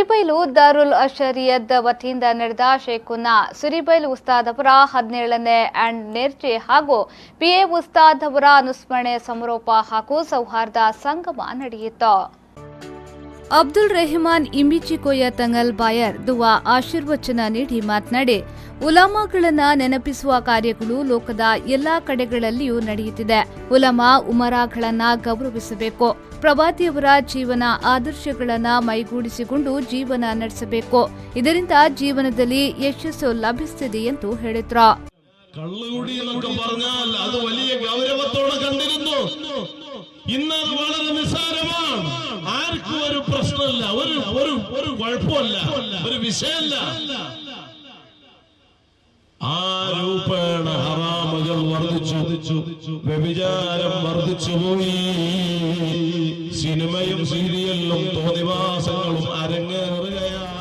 ಸುರಿಬೈಲು ದಾರುಲ್ ಅಶರಿಯದ್ ವತಿಯಿಂದ ನಡೆದ ಶೇಖುನ್ನಾ ಸುರಿಬೈಲು ಉಸ್ತಾದ್ ಅವರ 17ನೇ ನೇರ್ಚೆ ಹಾಗೂ ಪಿಎ ಉಸ್ತಾದ್ ಅವರ ಅನುಸ್ಮರಣೆ ಸಮಾರೋಪ ಹಾಗೂ ಸೌಹಾರ್ದ ಸಂಗಮ ನಡೆಯಿತು. ಅಬ್ದುಲ್ ರೆಹಮಾನ್ ಇಂಬಿಚಿಕೋಯ ತಂಗಲ್ ಬಾಯರ್ ದುವಾ ಆಶೀರ್ವಚನ ನೀಡಿ ಮಾತನಾಡಿ, ಉಲಮಾಗಳನ್ನ ನೆನಪಿಸುವ ಕಾರ್ಯಗಳು ಲೋಕದ ಎಲ್ಲಾ ಕಡೆಗಳಲ್ಲಿಯೂ ನಡೆಯುತ್ತಿದೆ. ಉಲಮಾ ಉಮರಾಗಳನ್ನ ಗೌರವಿಸಬೇಕು. ಪ್ರವಾದಿಯವರ ಜೀವನ ಆದರ್ಶಗಳನ್ನ ಮೈಗೂಡಿಸಿಕೊಂಡು ಜೀವನ ನಡೆಸಬೇಕು. ಇದರಿಂದ ಜೀವನದಲ್ಲಿ ಯಶಸ್ಸು ಲಭಿಸುತ್ತದೆ ಎಂದು ಹೇಳಿದ್ರು. കള്ളുകുടിയെന്നൊക്കെ പറഞ്ഞാൽ അത് വലിയ ഗൗരവത്തോടെ കണ്ടിരുന്നു. ഇന്നത് വളരെ നിസ്സാരമാണ്. ആർക്കും ഒരു പ്രശ്നമില്ല, ഒരു കുഴപ്പമില്ല, ഒരു വിഷയമല്ല. ആ രൂപേണ ഹറാമുകൾ വർദ്ധിച്ചു, വ്യഭിചാരം വർദ്ധിച്ചുപോയി, സിനിമയും സീരിയലും തോന്നിവാസങ്ങളും അരങ്ങേറുകയാണ്.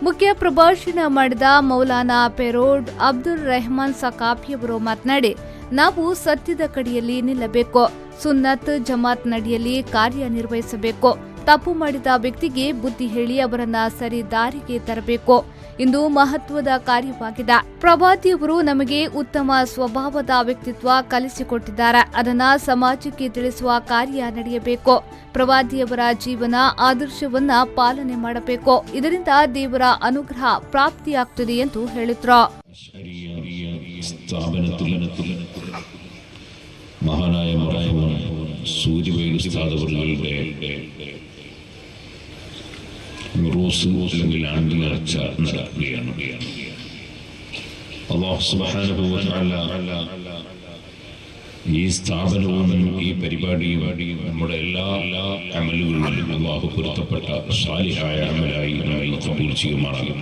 ಮುಖ್ಯ ಪ್ರಭಾಷಣ ಮಾಡಿದ ಮೌಲಾನಾ ಪೆರೋಡ್ ಅಬ್ದುಲ್ ರೆಹಮಾನ್ ಸಕಾಫಿಯವರು ಮಾತನಾಡಿ, ನಾವು ಸತ್ಯದ ಕಡೆಯಲ್ಲಿ ನಿಲ್ಲಬೇಕು. ಸುನ್ನತ್ ಜಮಾತ್ ನಡಿಯಲ್ಲಿ ಕಾರ್ಯನಿರ್ವಹಿಸಬೇಕು. ತಪ್ಪು ಮಾಡಿದ ವ್ಯಕ್ತಿಗೆ ಬುದ್ಧಿ ಹೇಳಿ ಅವರನ್ನ ಸರಿ ದಾರಿಗೆ ತರಬೇಕು. ಇಂದು ಮಹತ್ವದ ಕಾರ್ಯವಾಗಿದೆ. ಪ್ರವಾದಿಯವರು ನಮಗೆ ಉತ್ತಮ ಸ್ವಭಾವದ ವ್ಯಕ್ತಿತ್ವ ಕಲಿಸಿಕೊಟ್ಟಿದ್ದಾರೆ. ಅದನ್ನ ಸಮಾಜಕ್ಕೆ ತಿಳಿಸುವ ಕಾರ್ಯ ನಡೆಯಬೇಕು. ಪ್ರವಾದಿಯವರ ಜೀವನ ಆದರ್ಶವನ್ನ ಪಾಲನೆ ಮಾಡಬೇಕು. ಇದರಿಂದ ದೇವರ ಅನುಗ್ರಹ ಪ್ರಾಪ್ತಿಯಾಗ್ತದೆ ಎಂದು ಹೇಳಿದ್ರು. മഹാനായ സൂര്യബൈൽ ഉസ്താദ് അവരുടെ റോസ് അല്ലെങ്കിൽ ആണ്ട് നേർച്ച നടക്കുകയാണ്. അല്ലാഹു സുബ്ഹാനഹു വ തആല ഈ സ്ഥാപനവും ഈ പരിപാടിയും നമ്മുടെ എല്ലാ അമലുകളിലും അല്ലാഹു പൊരുത്തപ്പെട്ട സാലിഹായ അമലായി നമ്മെ കബൂൽ ചെയ്യുമാറാകും.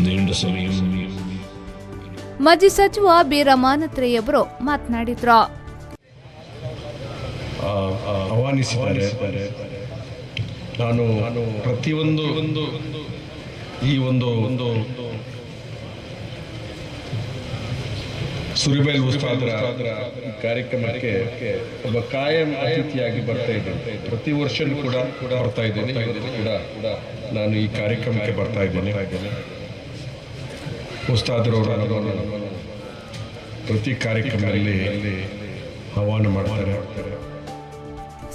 നീണ്ട സമയം ಮಾಜಿ ಸಚಿವ ಬಿ ರಮಾನಾಥ್ರೆಯವರು ಮಾತನಾಡಿದ್ರು. ಆಹ್ವಾನಿಸಿದ್ದಾರೆ. ನಾನು ಪ್ರತಿಯೊಂದು ಈ ಒಂದು ಸುರಿಬೈಲ್ ಉಸ್ತಾದರ ಕಾರ್ಯಕ್ರಮಕ್ಕೆ ಒಬ್ಬ ಕಾಯಂ ಅತಿಥಿಯಾಗಿ ಬರ್ತಾ ಇದ್ದೇನೆ. ಪ್ರತಿ ವರ್ಷನೂ ಕೂಡ ಬರ್ತಾ ಇದ್ದೇನೆ. ಇವತ್ತು ಕೂಡ ನಾನು ಈ ಕಾರ್ಯಕ್ರಮಕ್ಕೆ ಬರ್ತಾ ಇದ್ದೇನೆ. ಉಸ್ತಾದರವರು ಪ್ರತಿ ಕಾರ್ಯಕ್ರಮದಲ್ಲಿ ಆಹ್ವಾನ ಮಾಡ್ತಾರೆ.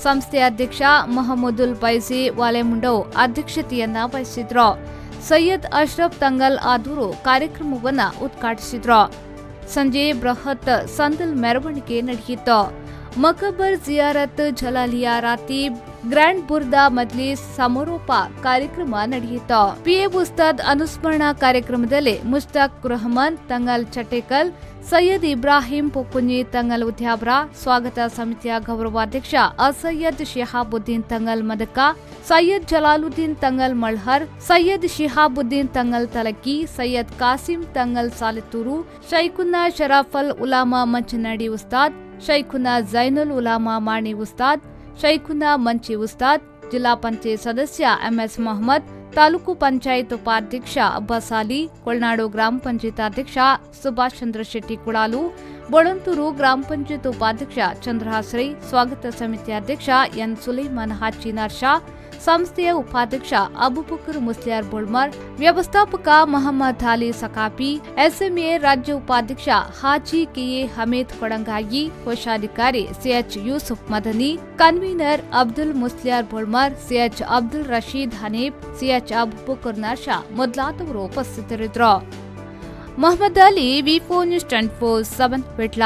ಸಂಸ್ಥೆ ಅಧ್ಯಕ್ಷ ಮೊಹಮ್ಮದುಲ್ ಬೈಸಿ ವಾಲೆಮುಂಡೋ ಅಧ್ಯಕ್ಷತೆಯನ್ನ ವಹಿಸಿದ್ರು. ಸೈಯದ್ ಅಶ್ರಫ್ ತಂಗಲ್ ಆದೂರು ಕಾರ್ಯಕ್ರಮವನ್ನ ಉದ್ಘಾಟಿಸಿದ್ರು. ಸಂಜೆ ಬೃಹತ್ ಸಂದಲ್ ಮೆರವಣಿಗೆ ನಡೆಯಿತು. ಮಕಬರ್ ಜಿಯಾರತ್ ಜಲಾಲಿಯಾ ರಾತೀಬ್ ಗ್ರ್ಯಾಂಡ್ ಬುರ್ದಾ ಮಜ್ಲಿಸ್ ಸಮಾರೋಪ ಕಾರ್ಯಕ್ರಮ ನಡೆಯಿತು. ಪಿಎ ಉಸ್ತಾದ್ ಅನುಸ್ಮರಣಾ ಕಾರ್ಯಕ್ರಮದಲ್ಲಿ ಮುಷ್ತಾಕ್ ರಹಮಾನ್ ತಂಗಲ್ ಚಟೇಕಲ್, ಸೈಯದ್ ಇಬ್ರಾಹಿಂ ಪೊಕ್ಕುಂಜಿ ತಂಗಲ್ ಉದ್ಯಾಬ್ರ, ಸ್ವಾಗತ ಸಮಿತಿಯ ಗೌರವಾಧ್ಯಕ್ಷ ಅಸಯ್ಯದ್ ಶಿಹಾಬುದ್ದೀನ್ ತಂಗಲ್ ಮದಕ, ಸೈಯದ್ ಜಲಾಲುದ್ದೀನ್ ತಂಗಲ್ ಮಳ್ಹರ್, ಸೈಯದ್ ಶಿಹಾಬುದ್ದೀನ್ ತಂಗಲ್ ತಲಕಿ, ಸೈಯದ್ ಕಾಸಿಂ ತಂಗಲ್ ಸಾಲಿತೂರು, ಶೈಖುನ್ನಾ ಶರಾಫಲ್ ಉಲಾಮಾ ಮಂಚನಾಡಿ ಉಸ್ತಾದ್, ಶೈಖುನ್ನಾ ಜೈನುಲ್ ಉಲಾಮಾ ಮಾಣಿ ಉಸ್ತಾದ್, ಶೈಖುನ್ನಾ ಮಂಚಿ ಉಸ್ತಾದ್, ಜಿಲ್ಲಾ ಪಂಚಾಯತ್ ಸದಸ್ಯ ಎಂಎಸ್ ಮೊಹಮ್ಮದ್, ತಾಲೂಕು ಪಂಚಾಯತ್ ಉಪಾಧ್ಯಕ್ಷ ಅಬ್ಬಾಸ್ ಅಲಿ, ಕೊಳನಾಡು ಗ್ರಾಮ ಪಂಚಾಯತ್ ಅಧ್ಯಕ್ಷ ಸುಭಾಷ್ ಚಂದ್ರ ಶೆಟ್ಟಿ ಕುಳಾಲು, ಬೊಳಂತೂರು ಗ್ರಾಮ ಪಂಚಾಯತ್ ಉಪಾಧ್ಯಕ್ಷ ಚಂದ್ರಹಾಸ್ರಿ, ಸ್ವಾಗತ ಸಮಿತಿ ಅಧ್ಯಕ್ಷ ಎನ್ ಸುಲೈಮಾನ್ ಹಾಜಿ ನರ್ಷಾ, ಸಂಸ್ಥೆಯ ಉಪಾಧ್ಯಕ್ಷ ಅಬುಬಕರ್ ಮುಸ್ಲಿಯಾರ್ ಬೊಳ್ಮರ್, ವ್ಯವಸ್ಥಾಪಕ ಮೊಹಮ್ಮದ್ ಅಲಿ ಸಕಾಫಿ, ಎಸ್ಎಂಎ ರಾಜ್ಯ ಉಪಾಧ್ಯಕ್ಷ ಹಾಜಿ ಕೆಎ ಹಮೀದ್ ಕೊಡಂಗಾಯಿ, ಕೋಶಾಧಿಕಾರಿ CH Yusuf Madani, convener Abdul Musliyar Bolmar, CH Abdul Rasheed Haneef, CH Abubakar Narsha ಮೊದಲಾದವರು ಉಪಸ್ಥಿತರಿದ್ದರು. ಮೊಹಮ್ಮದ್ ಅಲಿ, ವಿ4 ನ್ಯೂಸ್ 24/7 ವಿಟ್ಲ.